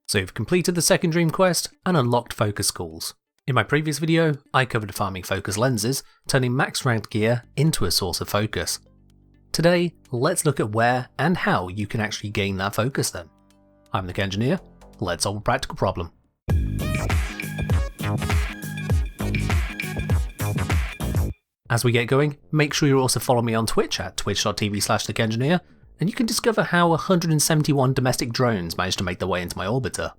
So you've completed the second dream quest and unlocked focus schools. In my previous video, I covered farming focus lenses, turning max ranked gear into a source of focus. Today, let's look at where and how you can actually gain that focus then. I'm the Engineer, let's solve a practical problem. As we get going, make sure you also follow me on Twitch at twitch.tv/theengineer, and you can discover how 171 domestic drones managed to make their way into my orbiter.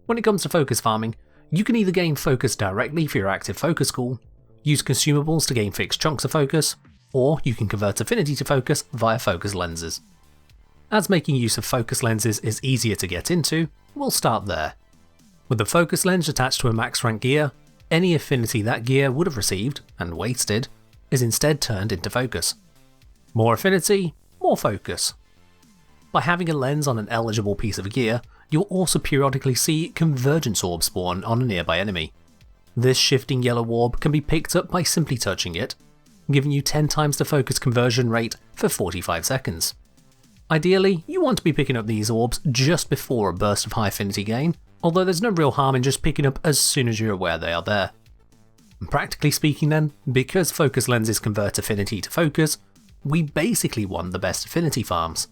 When it comes to focus farming, you can either gain focus directly for your active focus school, use consumables to gain fixed chunks of focus, or you can convert affinity to focus via focus lenses. As making use of focus lenses is easier to get into, we'll start there. With the focus lens attached to a max rank gear, any affinity that gear would have received, and wasted, is instead turned into focus. More affinity, more focus. By having a lens on an eligible piece of gear, you'll also periodically see Convergence Orbs spawn on a nearby enemy. This shifting yellow orb can be picked up by simply touching it, giving you 10 times the focus conversion rate for 45 seconds. Ideally, you want to be picking up these orbs just before a burst of high affinity gain, although there's no real harm in just picking up as soon as you're aware they are there. And practically speaking then, because focus lenses convert affinity to focus, we basically won the best affinity farms.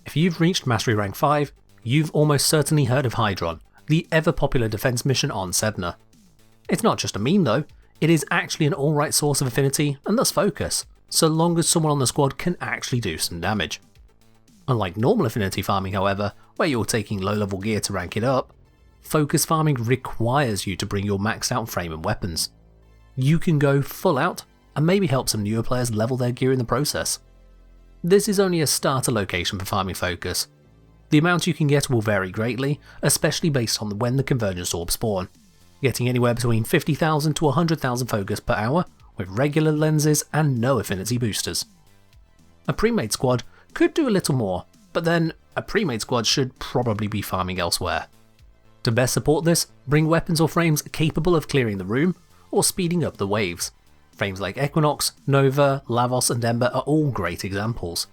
If you've reached Mastery Rank 5, you've almost certainly heard of Hydron, the ever popular defense mission on Sedna. It's not just a meme though, it is actually an alright source of affinity and thus focus, so long as someone on the squad can actually do some damage. Unlike normal affinity farming however, where you're taking low level gear to rank it up, focus farming requires you to bring your maxed out frame and weapons. You can go full out and maybe help some newer players level their gear in the process. This is only a starter location for farming focus. The amount you can get will vary greatly, especially based on when the Convergence Orbs spawn, getting anywhere between 50,000 to 100,000 focus per hour with regular lenses and no affinity boosters. A pre-made squad could do a little more, but then a pre-made squad should probably be farming elsewhere. To best support this, bring weapons or frames capable of clearing the room or speeding up the waves. Frames like Equinox, Nova, Lavos and Ember are all great examples.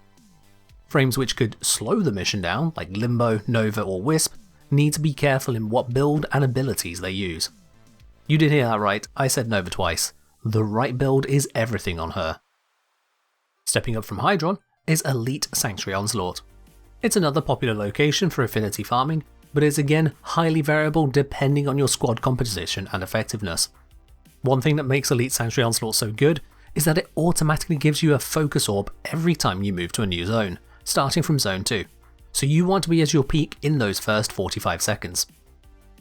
Frames which could slow the mission down, like Limbo, Nova or Wisp, need to be careful in what build and abilities they use. You did hear that right, I said Nova twice. The right build is everything on her. Stepping up from Hydron is Elite Sanctuary Onslaught. It's another popular location for affinity farming, but is again highly variable depending on your squad composition and effectiveness. One thing that makes Elite Sanctuary Onslaught so good is that it automatically gives you a focus orb every time you move to a new zone, starting from zone 2, so you want to be at your peak in those first 45 seconds.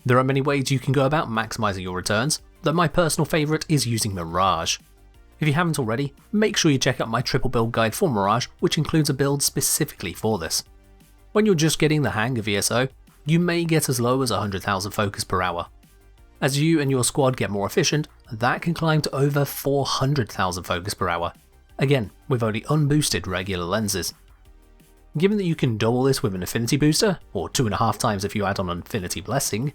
There are many ways you can go about maximising your returns, though my personal favourite is using Mirage. If you haven't already, make sure you check out my triple build guide for Mirage, which includes a build specifically for this. When you're just getting the hang of ESO, you may get as low as 100,000 focus per hour. As you and your squad get more efficient, that can climb to over 400,000 focus per hour, again with only unboosted regular lenses. Given that you can double this with an affinity booster, or 2.5 times if you add on an affinity blessing,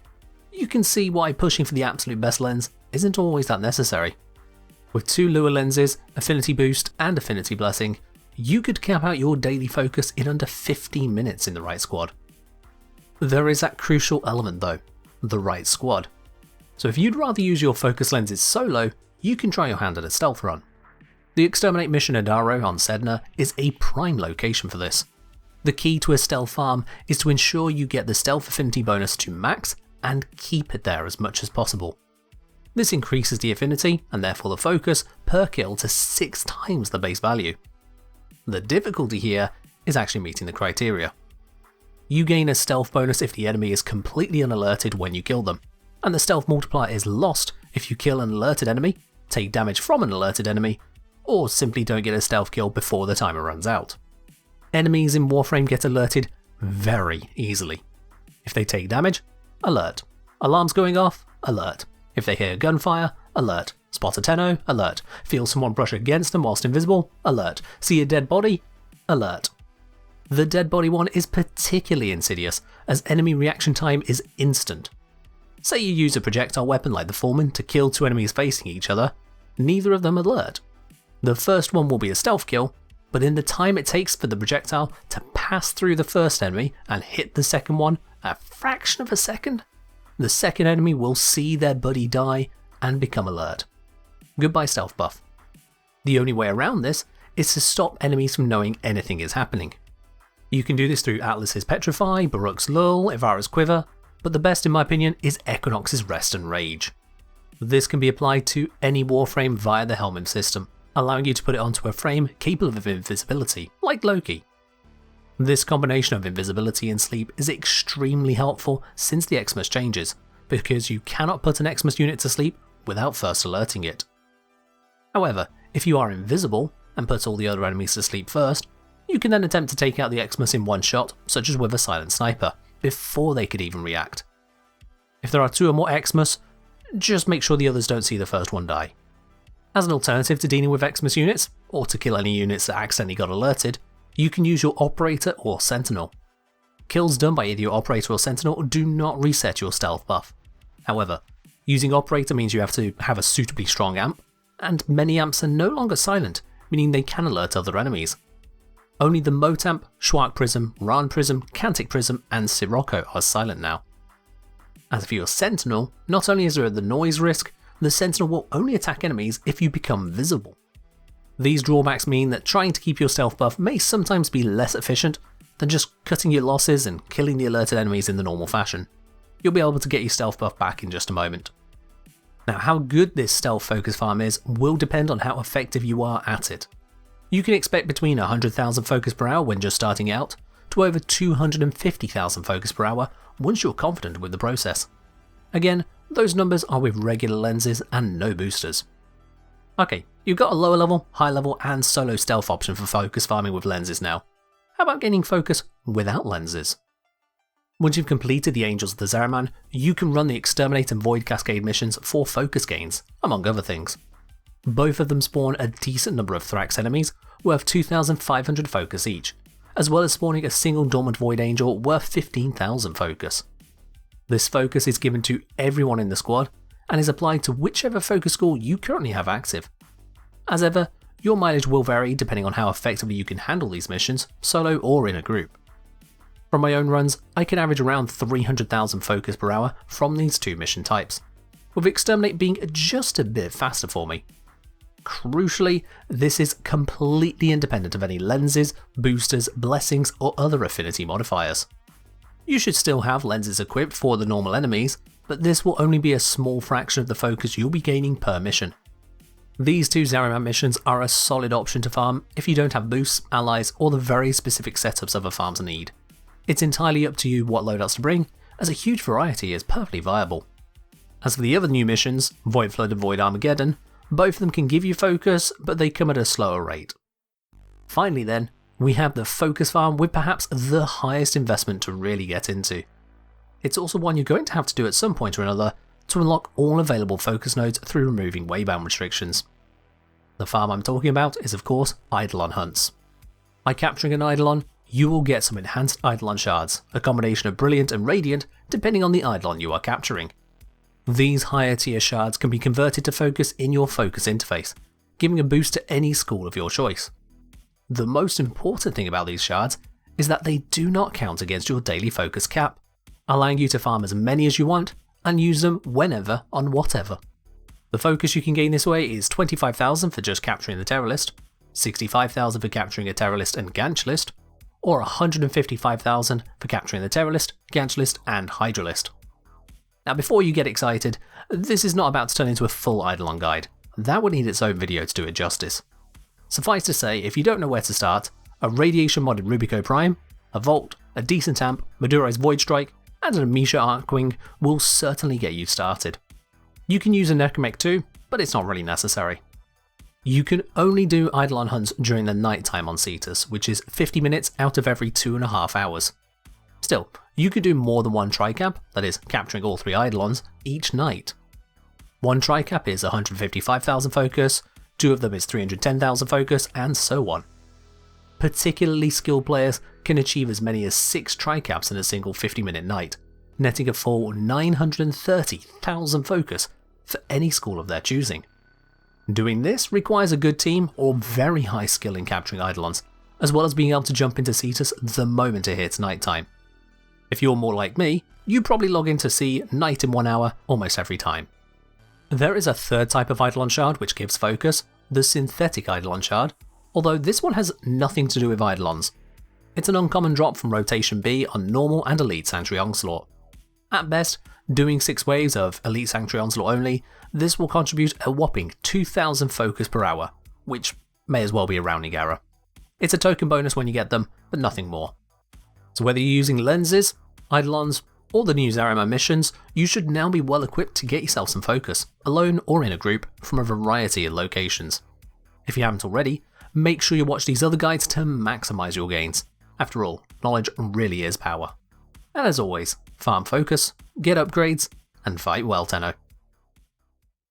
you can see why pushing for the absolute best lens isn't always that necessary. With 2 lure lenses, affinity boost and affinity blessing, you could cap out your daily focus in under 15 minutes in the right squad. There is that crucial element though, the right squad. So if you'd rather use your focus lenses solo, you can try your hand at a stealth run. The Exterminate mission Adaro on Sedna is a prime location for this. The key to a stealth farm is to ensure you get the stealth affinity bonus to max and keep it there as much as possible. This increases the affinity, and therefore the focus, per kill to 6 times the base value. The difficulty here is actually meeting the criteria. You gain a stealth bonus if the enemy is completely unalerted when you kill them, and the stealth multiplier is lost if you kill an alerted enemy, take damage from an alerted enemy, or simply don't get a stealth kill before the timer runs out. Enemies in Warframe get alerted very easily. If they take damage, alert. Alarms going off, alert. If they hear gunfire, alert. Spot a Tenno, alert. Feel someone brush against them whilst invisible, alert. See a dead body, alert. The dead body one is particularly insidious, as enemy reaction time is instant. Say you use a projectile weapon like the Foreman to kill 2 enemies facing each other, neither of them alert. The first one will be a stealth kill, but in the time it takes for the projectile to pass through the first enemy and hit the second one, a fraction of a second, the second enemy will see their buddy die and become alert. Goodbye stealth buff. The only way around this is to stop enemies from knowing anything is happening. You can do this through Atlas's Petrify, Baruch's Lull, Ivara's Quiver, but the best in my opinion is Equinox's Rest and Rage. This can be applied to any Warframe via the Helmet system, allowing you to put it onto a frame capable of invisibility, like Loki. This combination of invisibility and sleep is extremely helpful since the Xmas changes, because you cannot put an Xmas unit to sleep without first alerting it. However, if you are invisible and put all the other enemies to sleep first, you can then attempt to take out the Xmas in one shot, such as with a silent sniper, before they could even react. If there are 2 or more Xmas, just make sure the others don't see the first one die. As an alternative to dealing with Xmas units, or to kill any units that accidentally got alerted, you can use your Operator or Sentinel. Kills done by either your Operator or Sentinel do not reset your stealth buff. However, using Operator means you have to have a suitably strong amp, and many amps are no longer silent, meaning they can alert other enemies. Only the Motamp, Schwark Prism, Ran Prism, Cantic Prism, and Sirocco are silent now. As for your Sentinel, not only is there the noise risk, the Sentinel will only attack enemies if you become visible. These drawbacks mean that trying to keep your stealth buff may sometimes be less efficient than just cutting your losses and killing the alerted enemies in the normal fashion. You'll be able to get your stealth buff back in just a moment. Now, how good this stealth focus farm is will depend on how effective you are at it. You can expect between 100,000 focus per hour when just starting out, to over 250,000 focus per hour once you're confident with the process. Again, those numbers are with regular lenses and no boosters. Okay, you've got a lower level, high level and solo stealth option for focus farming with lenses now. How about gaining focus without lenses? Once you've completed the Angels of the Zariman, you can run the Exterminate and Void Cascade missions for focus gains, among other things. Both of them spawn a decent number of Thrax enemies, worth 2,500 focus each, as well as spawning a single Dormant Void Angel worth 15,000 focus. This focus is given to everyone in the squad, and is applied to whichever focus school you currently have active. As ever, your mileage will vary depending on how effectively you can handle these missions, solo or in a group. From my own runs, I can average around 300,000 focus per hour from these 2 mission types, with Exterminate being just a bit faster for me. Crucially, this is completely independent of any lenses, boosters, blessings or other affinity modifiers. You should still have lenses equipped for the normal enemies, but this will only be a small fraction of the focus you'll be gaining per mission. These 2 Zariman missions are a solid option to farm if you don't have boosts, allies or the very specific setups other farms need. It's entirely up to you what loadouts to bring, as a huge variety is perfectly viable. As for the other new missions, Void Flood and Void Armageddon, both of them can give you focus, but they come at a slower rate. Finally then, we have the focus farm with perhaps the highest investment to really get into. It's also one you're going to have to do at some point or another to unlock all available focus nodes through removing waybound restrictions. The farm I'm talking about is of course Eidolon Hunts. By capturing an Eidolon, you will get some enhanced Eidolon Shards, a combination of Brilliant and Radiant depending on the Eidolon you are capturing. These higher tier shards can be converted to focus in your focus interface, giving a boost to any school of your choice. The most important thing about these shards is that they do not count against your daily focus cap, allowing you to farm as many as you want and use them whenever on whatever. The focus you can gain this way is 25,000 for just capturing the Terror List, 65,000 for capturing a Terror List and Ganch List, or 155,000 for capturing the Terror List, Ganch List and Hydra List. Now before you get excited, this is not about to turn into a full Eidolon guide. That would need its own video to do it justice. Suffice to say, if you don't know where to start, a Radiation modded Rubico Prime, a Vault, a decent amp, Maduro's Void Strike, and an Amisha Arcwing will certainly get you started. You can use a Necromech too, but it's not really necessary. You can only do Eidolon Hunts during the night time on Cetus, which is 50 minutes out of every 2.5 hours. Still, you could do more than one tricap, that is, capturing all 3 Eidolons, each night. One tricap is 155,000 focus, 2 of them is 310,000 focus, and so on. Particularly skilled players can achieve as many as 6 tricaps in a single 50-minute night, netting a full 930,000 focus for any school of their choosing. Doing this requires a good team or very high skill in capturing Eidolons, as well as being able to jump into Cetus the moment it hits nighttime. If you're more like me, you probably log in to see Knight in 1 hour almost every time. There is a third type of Eidolon Shard which gives focus, the synthetic Eidolon Shard, although this one has nothing to do with Eidolons. It's an uncommon drop from Rotation B on normal and Elite Sanctuary Onslaught. At best, doing 6 waves of Elite Sanctuary Onslaught only, this will contribute a whopping 2000 focus per hour, which may as well be a rounding error. It's a token bonus when you get them, but nothing more. So whether you're using lenses, Eidolons, or the new Zariman missions, you should now be well equipped to get yourself some focus, alone or in a group, from a variety of locations. If you haven't already, make sure you watch these other guides to maximise your gains. After all, knowledge really is power. And as always, farm focus, get upgrades, and fight well, Tenno.